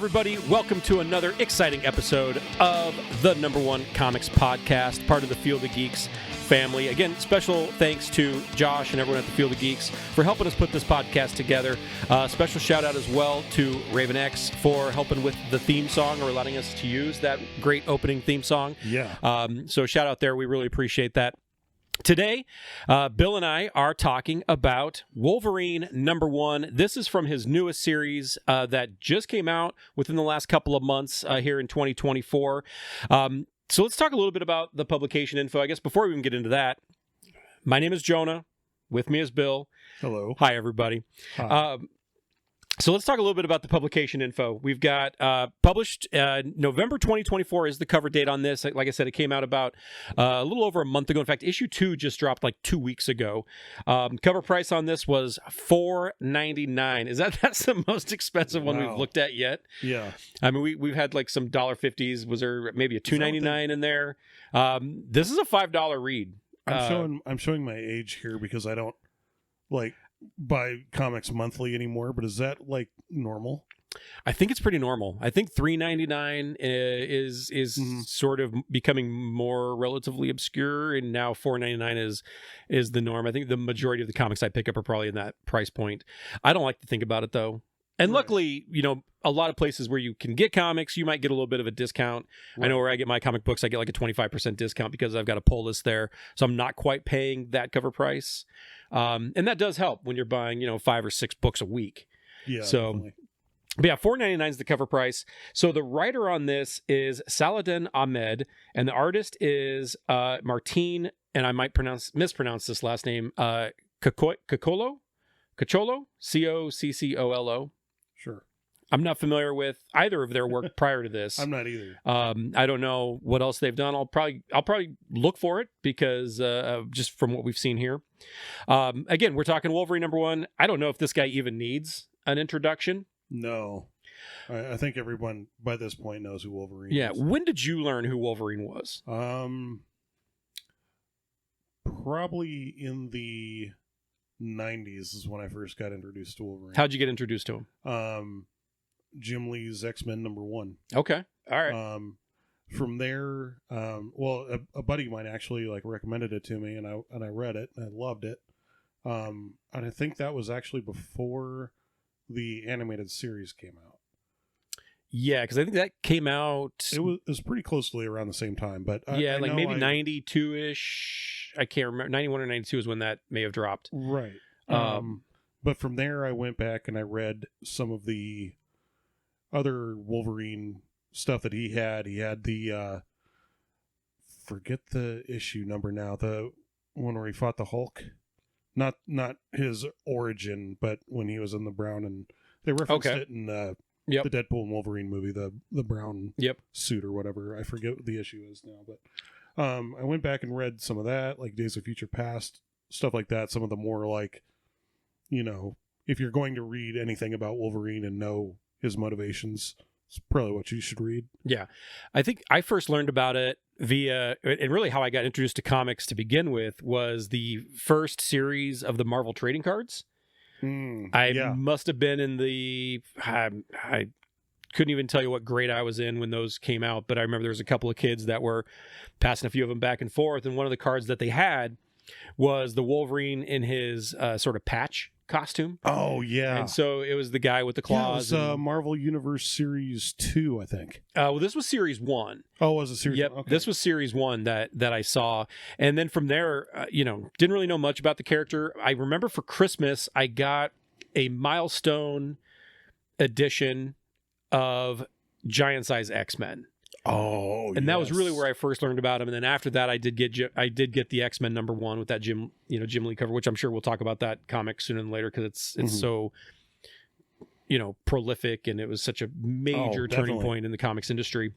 everybody. Welcome to another exciting episode of the Number One Comics Podcast, part of the Field of Geeks family. Again, special thanks to Josh and everyone at the Field of Geeks for helping us put this podcast together. Special shout out as well to Raven X for helping with the theme song or letting us to use that great opening theme song. Yeah. So shout out there. We really appreciate that. Today, Bill and I are talking about Wolverine #1. This is from his newest series that just came out within the last couple of months here in 2024. So let's talk a little bit about the publication info. I guess before we even get into that, my name is Jonah. With me is Bill. Hello. Hi, everybody. Hi. So let's talk a little bit about the publication info. We've got published November 2024 is the cover date on this. Like I said, it came out about a little over a month ago. In fact, issue 2 just dropped like 2 weeks ago. Cover price on this was $4.99. That's the most expensive one we've looked at yet. Yeah. I mean, we've had like some $1.50s. Was there maybe a $2.99 in there? This is a $5 read. I'm showing my age here because I don't like buy comics monthly anymore, but is that like normal? I think it's pretty normal. I think $3.99 is sort of becoming more relatively obscure, and now $4.99 is the norm. I think the majority of the comics I pick up are probably in that price point. I don't like to think about it though. And luckily, a lot of places where you can get comics, you might get a little bit of a discount. Right. I know where I get my comic books, I get like a 25% discount because I've got a pull list there. So I'm not quite paying that cover price. And that does help when you're buying, 5 or 6 books a week. Yeah. So, definitely. But yeah, $4.99 is the cover price. So the writer on this is Saladin Ahmed, and the artist is Martin, and I might mispronounce this last name, Coccolo, Coccolo. Sure. I'm not familiar with either of their work prior to this. I'm not either. I don't know what else they've done. I'll probably look for it because just from what we've seen here. Again, we're talking Wolverine #1. I don't know if this guy even needs an introduction. No. I think everyone by this point knows who Wolverine is. Yeah. When did you learn who Wolverine was? Probably in the 90s is when I first got introduced to Wolverine. How'd you get introduced to him? Jim Lee's X-Men #1. Okay. All right. From there, a buddy of mine actually recommended it to me, and I read it and I loved it. And I think that was actually before the animated series came out. Yeah, because I think that came out. It was pretty closely around the same time, but I maybe 92-ish. I can't remember. 91 or 92 is when that may have dropped. Right. But from there, I went back and I read some of the other Wolverine stuff that he had. He had the forget the issue number now. The one where he fought the Hulk. Not his origin, but when he was in the brown, and they referenced it in the Deadpool and Wolverine movie, the brown suit or whatever. I forget what the issue is now, but I went back and read some of that, like Days of Future Past, stuff like that. Some of the more if you're going to read anything about Wolverine and know his motivations, it's probably what you should read. Yeah. I think I first learned about it via, and really how I got introduced to comics to begin with was the first series of the Marvel trading cards. I must have been in the, I couldn't even tell you what grade I was in when those came out, but I remember there was a couple of kids that were passing a few of them back and forth, and one of the cards that they had was the Wolverine in his sort of patch costume. Oh, yeah. And so it was the guy with the claws. Yeah, it was Marvel Universe Series 2, I think. Well, this was Series 1. Oh, was it Series 1? Yep, Okay. This was Series 1 that I saw. And then from there, didn't really know much about the character. I remember for Christmas, I got a milestone edition of Giant Size X-Men. Oh, and that was really where I first learned about him. And then after that, I did get the X-Men #1 with that Jim Lee cover, which I'm sure we'll talk about that comic sooner than later because it's so prolific, and it was such a major turning point in the comics industry.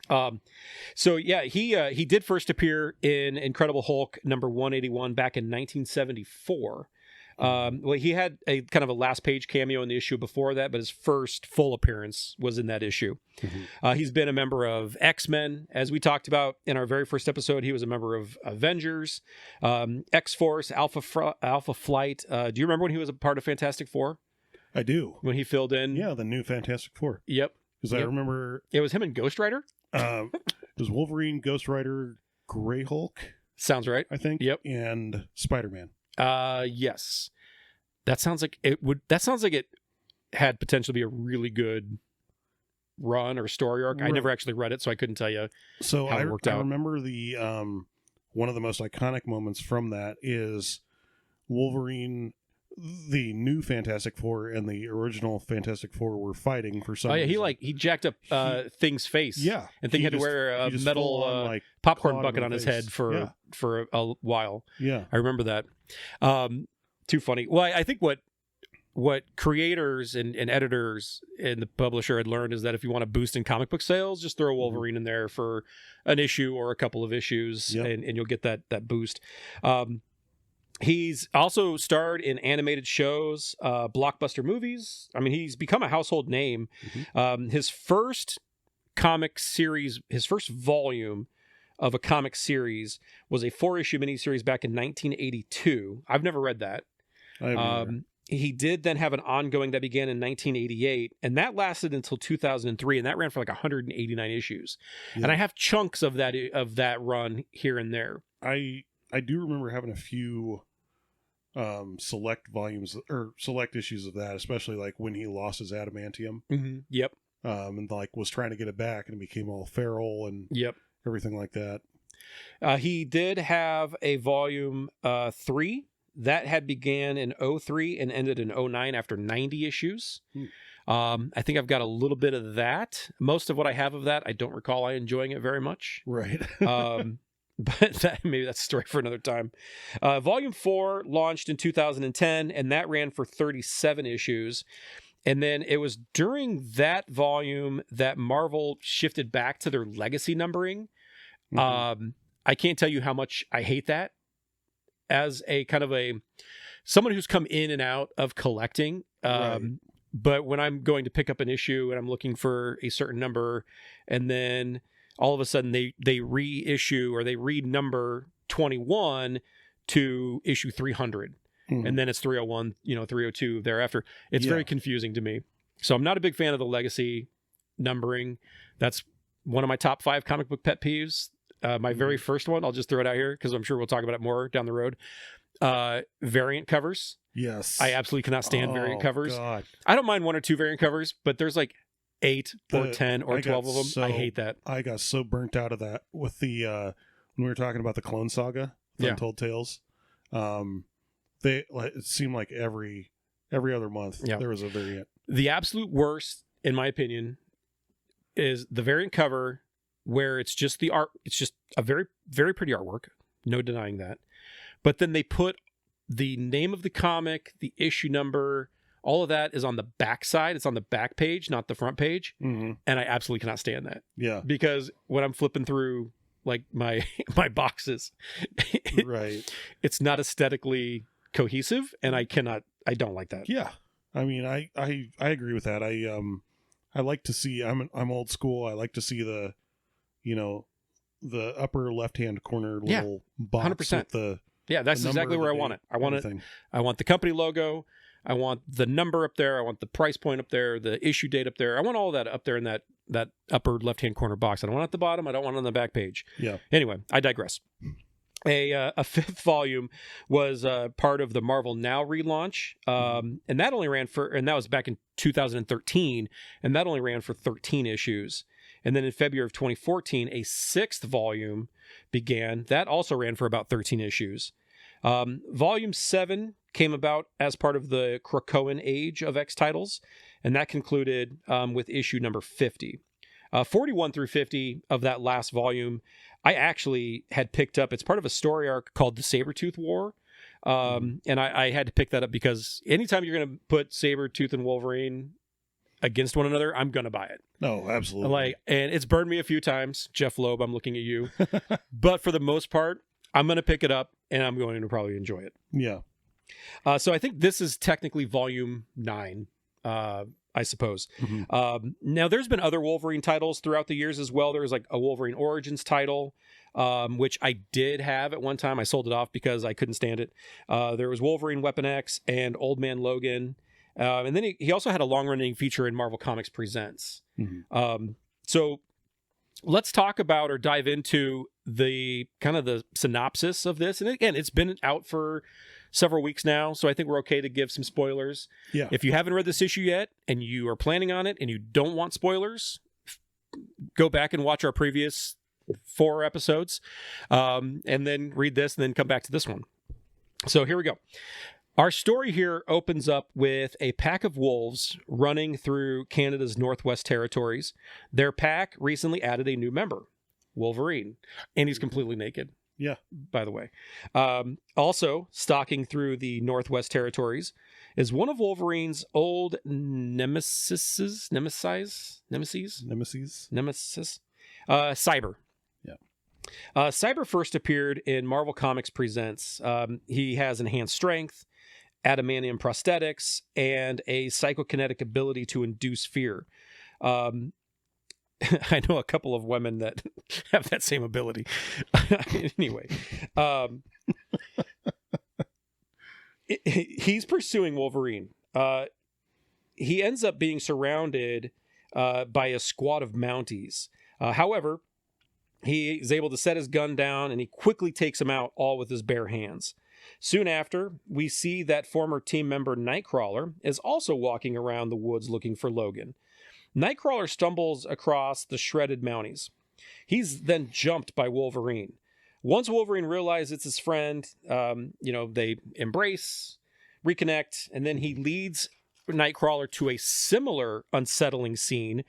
So yeah, he did first appear in Incredible Hulk #181 back in 1974. Well, he had a kind of a last page cameo in the issue before that, but his first full appearance was in that issue. He's been a member of X-Men, as we talked about in our very first episode. He was a member of Avengers, X-Force, Alpha Flight. Do you remember when he was a part of Fantastic Four? I do. When he filled in? Yeah, the new Fantastic Four. Yep. Because I remember it was him and Ghost Rider. It was Wolverine, Ghost Rider, Grey Hulk. Sounds right. I think. Yep. And Spider-Man. Yes. That sounds like it would. That sounds like it had potential to be a really good run or story arc. Right. I never actually read it, so I couldn't tell you. So how it worked out. I remember the one of the most iconic moments from that is Wolverine, the new Fantastic Four and the original Fantastic Four were fighting for some reason. He jacked up Thing's face. Yeah. And Thing had to wear a metal popcorn bucket on his head for a while. Yeah. I remember that. Too funny. Well, I think what creators and editors and the publisher had learned is that if you want to boost in comic book sales, just throw Wolverine in there for an issue or a couple of issues, and you'll get that boost. He's also starred in animated shows, blockbuster movies. I mean, he's become a household name. His first comic series, his first volume of a comic series was a 4-issue miniseries back in 1982. I've never read that. He did then have an ongoing that began in 1988, and that lasted until 2003, and that ran for like 189 issues. And I have chunks of that run here and there. I do remember having a few select volumes or select issues of that, especially like when he lost his adamantium. Yep. And like was trying to get it back, and it became all feral and everything like that. He did have a volume 3 that had began in 2003 and ended in 2009 after 90 issues. I think I've got a little bit of that. Most of what I have of that, I don't recall enjoying it very much. Right. But maybe that's a story for another time. Volume 4 launched in 2010, and that ran for 37 issues. And then it was during that volume that Marvel shifted back to their legacy numbering. I can't tell you how much I hate that. As a kind of someone who's come in and out of collecting. But when I'm going to pick up an issue and I'm looking for a certain number, and then all of a sudden they reissue or they read number 21 to issue 300. And then it's 301, 302 thereafter. It's very confusing to me. So I'm not a big fan of the legacy numbering. That's one of my top 5 comic book pet peeves. My very first one, I'll just throw it out here because I'm sure we'll talk about it more down the road. Variant covers. Yes. I absolutely cannot stand variant covers. God. I don't mind 1 or 2 variant covers, but there's like 8 or 10 or 12 of them. I hate that. I got so burnt out of that with the when we were talking about the Clone Saga, Untold Tales. It seemed like every other month there was a variant. The absolute worst, in my opinion, is the variant cover where it's just the art. It's just a very, very pretty artwork. No denying that. But then they put the name of the comic, the issue number, all of that is on the back side. It's on the back page, not the front page. And I absolutely cannot stand that. Yeah. Because when I'm flipping through like my boxes, it's not aesthetically cohesive, and I don't like that. Yeah. I mean, I agree with that. I like to see, I'm old school. I like to see the upper left-hand corner little box 100%. With the that's exactly where I want it. I want the company logo. I want the number up there. I want the price point up there, the issue date up there. I want all of that up there in that upper left-hand corner box. I don't want it at the bottom. I don't want it on the back page. Yeah. Anyway, I digress. A 5th volume was part of the Marvel Now relaunch, and that only ran and that was back in 2013, and that only ran for 13 issues. And then in February of 2014, a 6th volume began. That also ran for about 13 issues. Volume 7 came about as part of the Krakoan Age of X titles, and that concluded with issue number 50. 41 through 50 of that last volume, I actually had picked up. It's part of a story arc called the Sabretooth War. And I had to pick that up because anytime you're going to put Sabretooth and Wolverine against one another, I'm going to buy it. No, absolutely. And it's burned me a few times. Jeff Loeb, I'm looking at you. But for the most part, I'm going to pick it up and I'm going to probably enjoy it. Yeah. So I think this is technically volume 9, I suppose. Now, there's been other Wolverine titles throughout the years as well. There was like a Wolverine Origins title, which I did have at one time. I sold it off because I couldn't stand it. There was Wolverine Weapon X and Old Man Logan. And then he also had a long-running feature in Marvel Comics Presents. Mm-hmm. So let's talk about or dive into the kind of the synopsis of this. And again, it's been out for several weeks now, so I think we're okay to give some spoilers. Yeah. If you haven't read this issue yet and you are planning on it and you don't want spoilers, go back and watch our previous 4 episodes, and then read this and then come back to this one. So here we go. Our story here opens up with a pack of wolves running through Canada's Northwest Territories. Their pack recently added a new member, Wolverine, and he's completely naked. Yeah. By the way. Also, stalking through the Northwest Territories is one of Wolverine's old nemesis, Cyber. Yeah. Cyber first appeared in Marvel Comics Presents. He has enhanced strength, adamantium prosthetics, and a psychokinetic ability to induce fear. I know a couple of women that have that same ability. Anyway, he's pursuing Wolverine. He ends up being surrounded by a squad of Mounties. However, he is able to set his gun down, and he quickly takes him out, all with his bare hands. Soon after, we see that former team member Nightcrawler is also walking around the woods looking for Logan. Nightcrawler stumbles across the shredded Mounties. He's then jumped by Wolverine. Once Wolverine realizes it's his friend, they embrace, reconnect, and then he leads Nightcrawler to a similar unsettling scene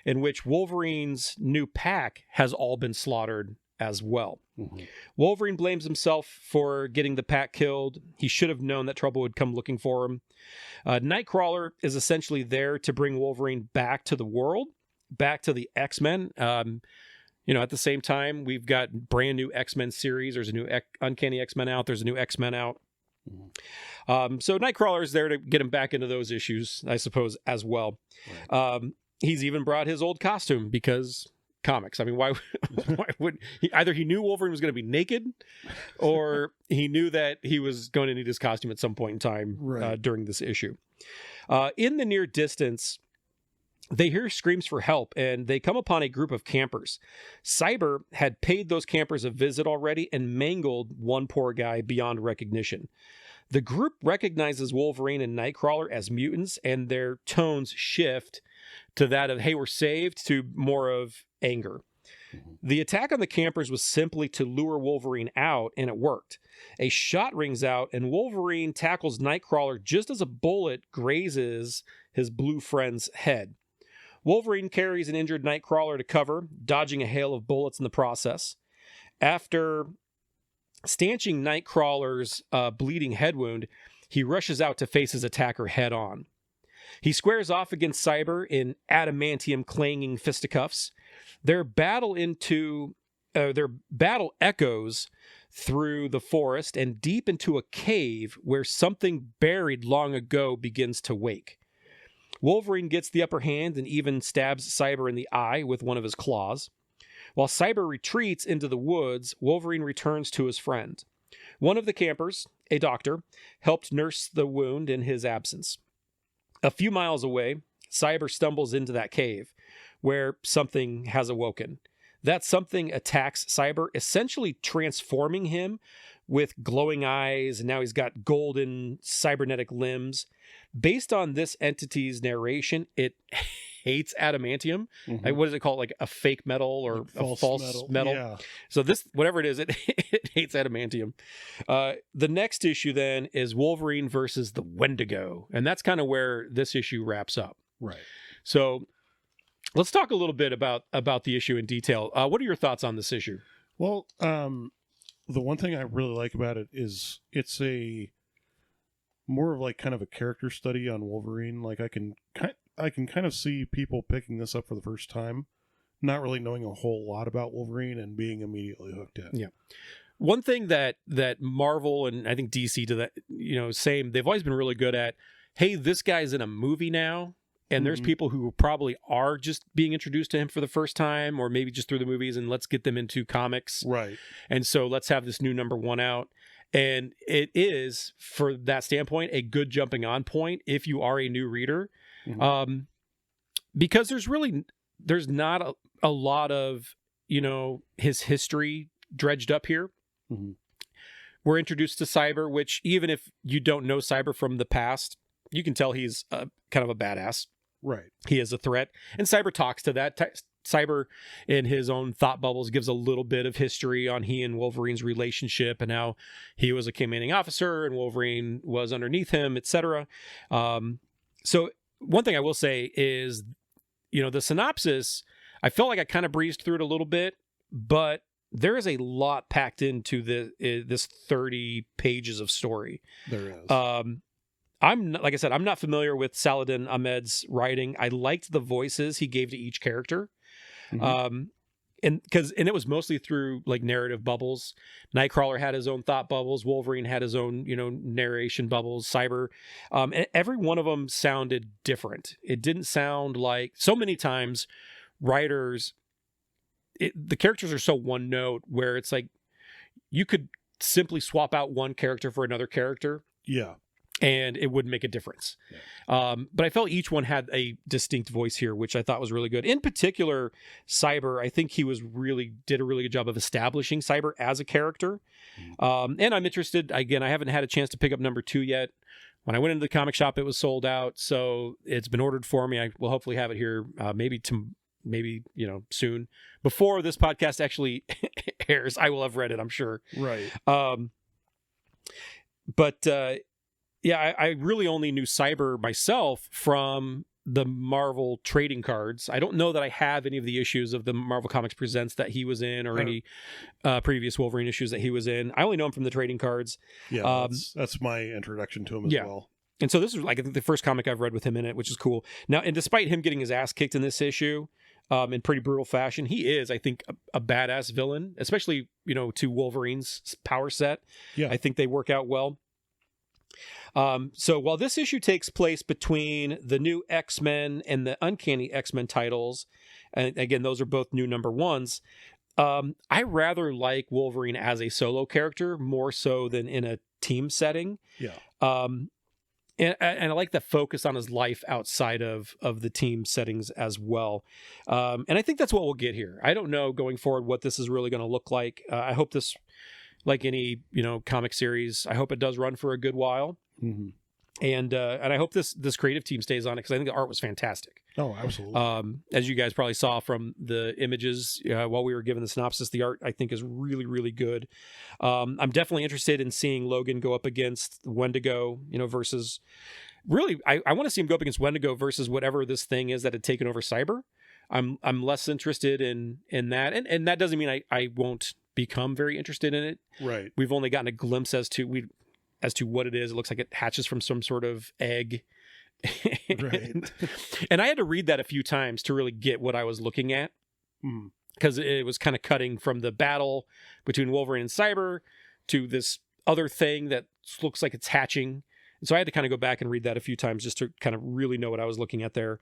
in which Wolverine's new pack has all been slaughtered as well. Mm-hmm. Wolverine blames himself for getting the pack killed. He should have known that trouble would come looking for him. Nightcrawler is essentially there to bring Wolverine back to the world, back to the X-Men. At the same time, we've got brand new X-Men series. There's a new Uncanny X-Men out. There's a new X-Men out. So Nightcrawler is there to get him back into those issues, I suppose, as well. Right. He's even brought his old costume because comics. I mean, why would he? Either he knew Wolverine was going to be naked, or he knew that he was going to need his costume at some point in time during this issue. In the near distance, they hear screams for help, and they come upon a group of campers. Cyber had paid those campers a visit already and mangled one poor guy beyond recognition. The group recognizes Wolverine and Nightcrawler as mutants, and their tones shift to that of, hey, we're saved, to more of anger. Mm-hmm. The attack on the campers was simply to lure Wolverine out, and it worked. A shot rings out, and Wolverine tackles Nightcrawler just as a bullet grazes his blue friend's head. Wolverine carries an injured Nightcrawler to cover, dodging a hail of bullets in the process. After stanching Nightcrawler's bleeding head wound, he rushes out to face his attacker head on. He squares off against Cyber in adamantium clanging fisticuffs. Their battle echoes through the forest and deep into a cave where something buried long ago begins to wake. Wolverine gets the upper hand and even stabs Cyber in the eye with one of his claws. While Cyber retreats into the woods, Wolverine returns to his friend. One of the campers, a doctor, helped nurse the wound in his absence. A few miles away, Cyber stumbles into that cave, where something has awoken. That something attacks Cyber, essentially transforming him with glowing eyes, and now he's got golden cybernetic limbs. Based on this entity's narration, it hates adamantium. Mm-hmm. Like, what does it call? Like a fake metal or a false metal? Yeah. So this, whatever it is, it hates adamantium. The next issue then is Wolverine versus the Wendigo, and that's kind of where this issue wraps up. Right. So let's talk a little bit about the issue in detail. What are your thoughts on this issue? Well, the one thing I really like about it is it's a more of like kind of a character study on Wolverine. Like I can kind of see people picking this up for the first time, not really knowing a whole lot about Wolverine and being immediately hooked in. Yeah. One thing that Marvel and I think DC to that, same, they've always been really good at, hey, this guy's in a movie now. And there's people who probably are just being introduced to him for the first time, or maybe just through the movies, and let's get them into comics. Right. And so let's have this new number one out. And it is, for that standpoint, a good jumping on point if you are a new reader. Because there's not a lot of, his history dredged up here. We're introduced to Cyber, which even if you don't know Cyber from the past, you can tell he's kind of a badass. Right. He is a threat. And Cyber talks to that. Cyber, in his own thought bubbles, gives a little bit of history on he and Wolverine's relationship and how he was a commanding officer and Wolverine was underneath him, etc. So one thing I will say is, the synopsis, I felt like I kind of breezed through it a little bit, but there is a lot packed into this 30 pages of story. There is. Like I said, I'm not familiar with Saladin Ahmed's writing. I liked the voices he gave to each character. And it was mostly through like narrative bubbles. Nightcrawler had his own thought bubbles. Wolverine had his own, narration bubbles. Cyber, and every one of them sounded different. It didn't sound like, so many times writers, the characters are so one note where it's like you could simply swap out one character for another character. Yeah. And it wouldn't make a difference. Yeah. But I felt each one had a distinct voice here, which I thought was really good. In particular, Cyber, I think he did a really good job of establishing Cyber as a character. And I'm interested, again, I haven't had a chance to pick up number 2 yet. When I went into the comic shop, it was sold out. So it's been ordered for me. I will hopefully have it here maybe soon. Before this podcast actually airs, I will have read it, I'm sure. Right. Yeah, I really only knew Cyber myself from the Marvel trading cards. I don't know that I have any of the issues of the Marvel Comics Presents that he was in, or any previous Wolverine issues that he was in. I only know him from the trading cards. Yeah, that's my introduction to him as well. And so this is like the first comic I've read with him in it, which is cool. Now, and despite him getting his ass kicked in this issue, in pretty brutal fashion, he is, I think, a badass villain, especially, to Wolverine's power set. Yeah. I think they work out well. So while this issue takes place between the new X-Men and the Uncanny X-Men titles, and again, those are both new number 1s, I rather like Wolverine as a solo character more so than in a team setting. Yeah. And I like the focus on his life outside of the team settings as well. And I think that's what we'll get here. I don't know going forward what this is really going to look like. I hope this, like any, comic series, I hope it does run for a good while. And I hope this creative team stays on it, because I think the art was fantastic. Oh, absolutely. As you guys probably saw from the images while we were given the synopsis, the art I think is really, really good. I'm definitely interested in seeing Logan go up against Wendigo, versus, really, I want to see him go up against Wendigo versus whatever this thing is that had taken over Cyber. I'm less interested in that, and that doesn't mean I won't become very interested in it. Right. We've only gotten a glimpse as to what it is. It looks like it hatches from some sort of egg. Right. And I had to read that a few times to really get what I was looking at, because it was kind of cutting from the battle between Wolverine and Cyber to this other thing that looks like it's hatching. And so I had to kind of go back and read that a few times just to kind of really know what I was looking at there.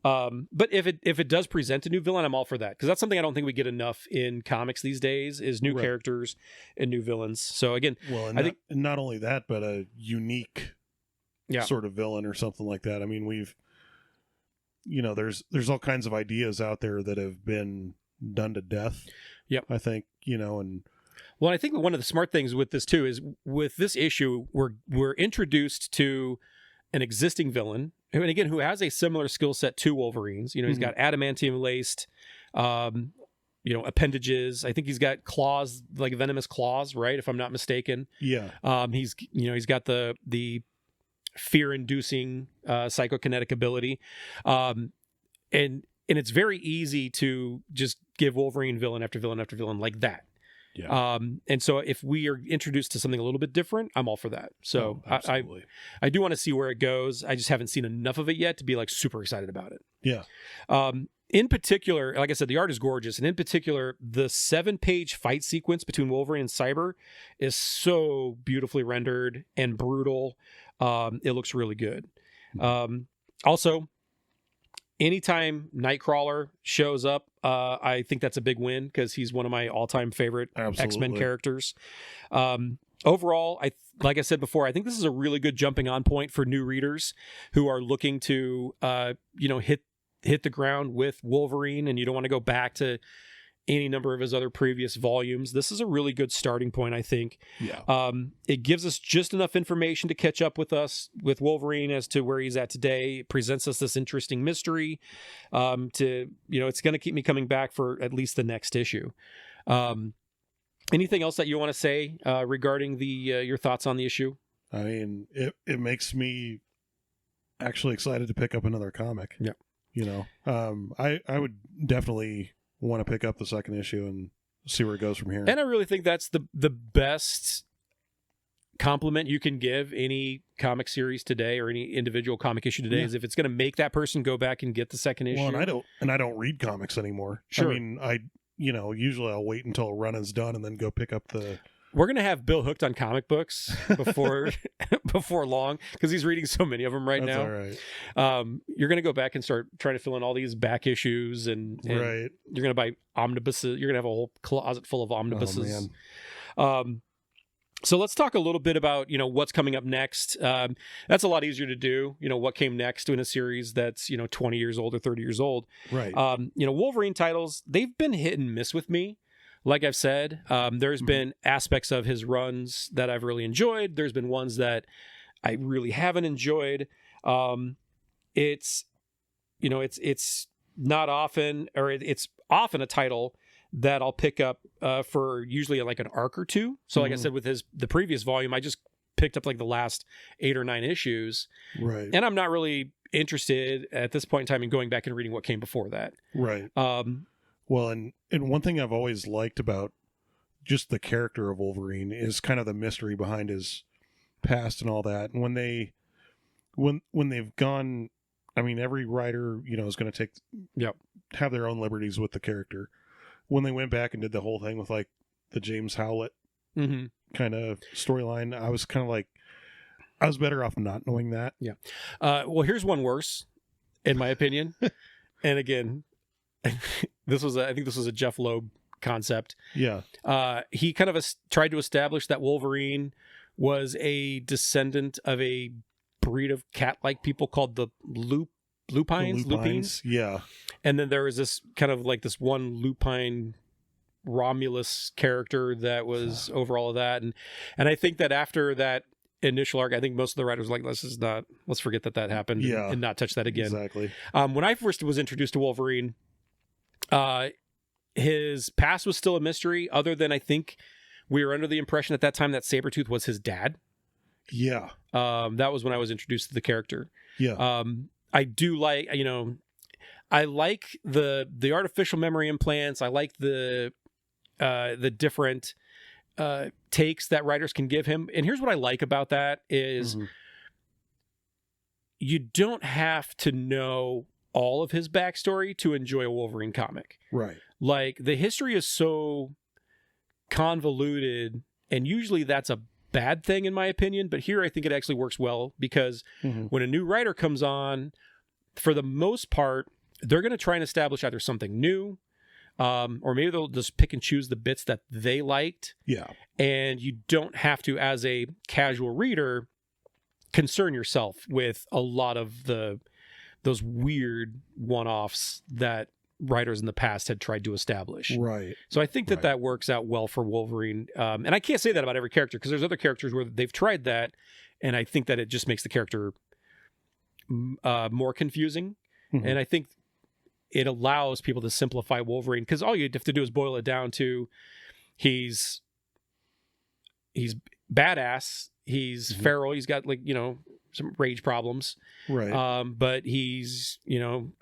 But if it does present a new villain, I'm all for that, because that's something I don't think we get enough in comics these days, is new characters and new villains. So again, I think not only that, but a unique sort of villain or something like that. I mean, there's all kinds of ideas out there that have been done to death. Yep. I think, and well, I think one of the smart things with this too is, with this issue, we're introduced to an existing villain, and again, who has a similar skill set to Wolverine's. He's got adamantium laced, appendages. I think he's got claws, like venomous claws, right? If I'm not mistaken. Yeah. He's got the fear-inducing psychokinetic ability, and it's very easy to just give Wolverine villain after villain after villain like that. Yeah. And so if we are introduced to something a little bit different, I'm all for that. So I do want to see where it goes. I just haven't seen enough of it yet to be like super excited about it. Yeah. In particular, like I said, the art is gorgeous. And in particular, the 7-page fight sequence between Wolverine and Cyber is so beautifully rendered and brutal. It looks really good. Also, anytime Nightcrawler shows up, I think that's a big win, because he's one of my all-time favorite X-Men characters. overall, like I said before, I think this is a really good jumping on point for new readers who are looking to, hit the ground with Wolverine, and you don't want to go back to any number of his other previous volumes. This is a really good starting point, I think. Yeah. It gives us just enough information to catch up with Wolverine as to where he's at today. It presents us this interesting mystery. It's going to keep me coming back for at least the next issue. Anything else that you want to say regarding your thoughts on the issue? I mean, it makes me actually excited to pick up another comic. Yeah. I would definitely want to pick up the second issue and see where it goes from here. And I really think that's the best compliment you can give any comic series today or any individual comic issue today is if it's going to make that person go back and get the second issue. Well, and I don't read comics anymore. Sure. I mean, usually I'll wait until a run is done and then go pick up the... We're going to have Bill hooked on comic books before long because he's reading so many of them now. That's all right. You're going to go back and start trying to fill in all these back issues and right. You're going to buy omnibuses. You're going to have a whole closet full of omnibuses. Oh, man. So let's talk a little bit about, what's coming up next. That's a lot easier to do. What came next in a series that's, 20 years old or 30 years old. Right. Wolverine titles, they've been hit and miss with me. Like I've said, there's been aspects of his runs that I've really enjoyed. There's been ones that I really haven't enjoyed. It's not often, or it's often a title that I'll pick up for usually like an arc or two. So like I said, with the previous volume, I just picked up like the last 8 or 9 issues. Right. And I'm not really interested at this point in time in going back and reading what came before that. Right. Well, and one thing I've always liked about just the character of Wolverine is kind of the mystery behind his past and all that. And when they've gone, I mean, every writer, is going to have their own liberties with the character. When they went back and did the whole thing with like the James Howlett kind of storyline, I was kind of like, I was better off not knowing that. Yeah. Well, here's one worse, in my opinion. And again, I think this was a Jeff Loeb concept. Yeah. He kind of tried to establish that Wolverine was a descendant of a breed of cat-like people called the Lupines. Yeah. And then there was this kind of like this one Lupine Romulus character that was over all of that. And I think that after that initial arc, I think most of the writers were like, let's forget that happened and not touch that again. Exactly. When I first was introduced to Wolverine, his past was still a mystery, other than I think we were under the impression at that time that Sabretooth was his dad. Yeah. That was when I was introduced to the character. Yeah. I do like, I like the artificial memory implants. I like the different takes that writers can give him. And here's what I like about that is you don't have to know all of his backstory to enjoy a Wolverine comic. Right. Like, the history is so convoluted, and usually that's a bad thing in my opinion, but here I think it actually works well because when a new writer comes on, for the most part, they're going to try and establish either something new, or maybe they'll just pick and choose the bits that they liked. Yeah. And you don't have to, as a casual reader, concern yourself with a lot of those weird one-offs that writers in the past had tried to establish. Right. So I think that works out well for Wolverine. And I can't say that about every character because there's other characters where they've tried that, and I think that it just makes the character more confusing. And I think it allows people to simplify Wolverine because all you have to do is boil it down to he's badass, he's feral, he's got some rage problems. Right. But he's,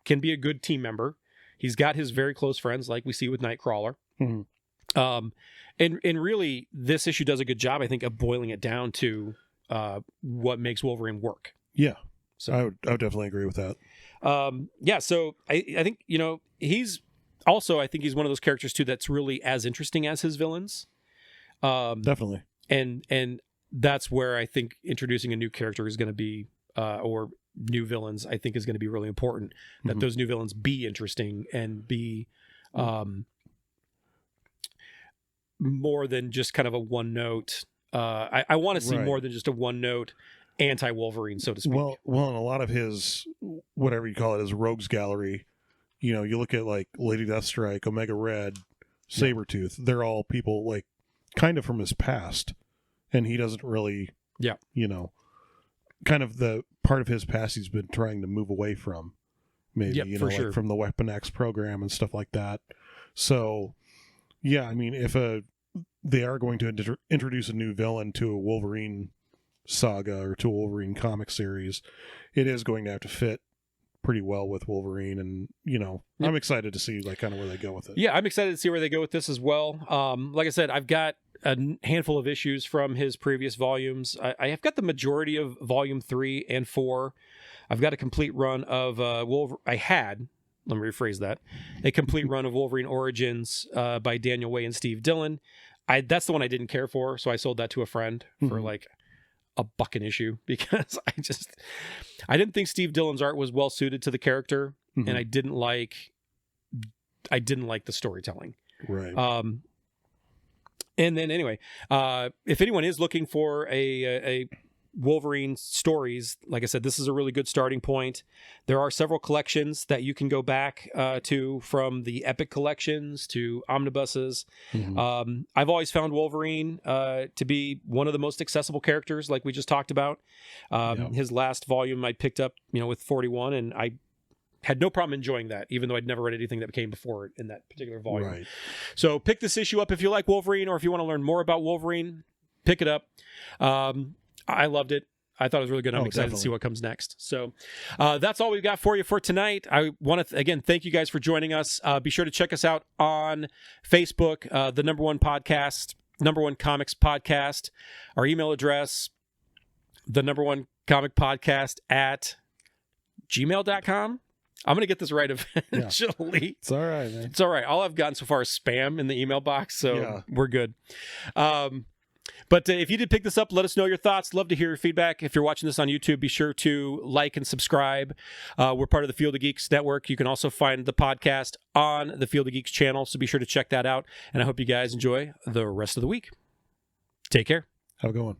can be a good team member. He's got his very close friends, like we see with Nightcrawler. And really, this issue does a good job, I think, of boiling it down to what makes Wolverine work. Yeah. So I would definitely agree with that. So I think, he's also, I think he's one of those characters too that's really as interesting as his villains. Definitely. And that's where I think introducing a new character is going to be, or new villains, I think is going to be really important, that those new villains be interesting and be more than just kind of a one note, I want to see Right. more than just a one-note anti-Wolverine, so to speak. Well, and a lot of his, whatever you call it, his rogues gallery, you look at like Lady Deathstrike, Omega Red, Sabretooth, they're all people like kind of from his past, and he doesn't really, kind of the part of his past he's been trying to move away from, maybe, for like sure. from the Weapon X program and stuff like that. So, yeah, I mean, if they are going to introduce a new villain to a Wolverine saga or to a Wolverine comic series, it is going to have to fit pretty well with Wolverine, and I'm excited to see like kind of where they go with it. Yeah, I'm excited to see where they go with this as well. Like I said, I've got a handful of issues from his previous volumes. I have got the majority of volume 3 and 4. I've got a complete run of I had, let me rephrase that, a complete run of Wolverine Origins by Daniel Way and Steve Dillon. That's the one I didn't care for, so I sold that to a friend for like $1 an issue, because I didn't think Steve Dillon's art was well suited to the character, and I didn't like the storytelling. Right. And then anyway, if anyone is looking for a Wolverine stories, like I said, this is a really good starting point. There are several collections that you can go back to, from the Epic collections to omnibuses. I've always found Wolverine to be one of the most accessible characters, like we just talked about. His last volume I picked up, with 41, and I had no problem enjoying that, even though I'd never read anything that came before it in that particular volume. Right. So pick this issue up if you like Wolverine, or if you want to learn more about Wolverine, pick it up. I loved it. I thought it was really good. I'm excited to see what comes next. So that's all we've got for you for tonight. I want to, again, thank you guys for joining us. Be sure to check us out on Facebook, the number one comics podcast. Our email address, the number one comic podcast at gmail.com. I'm going to get this right eventually. Yeah. It's all right, man. It's all right. All I've gotten so far is spam in the email box, so we're good. But if you did pick this up, let us know your thoughts. Love to hear your feedback. If you're watching this on YouTube, be sure to like and subscribe. We're part of the Field of Geeks network. You can also find the podcast on the Field of Geeks channel, so be sure to check that out. And I hope you guys enjoy the rest of the week. Take care. Have a good one.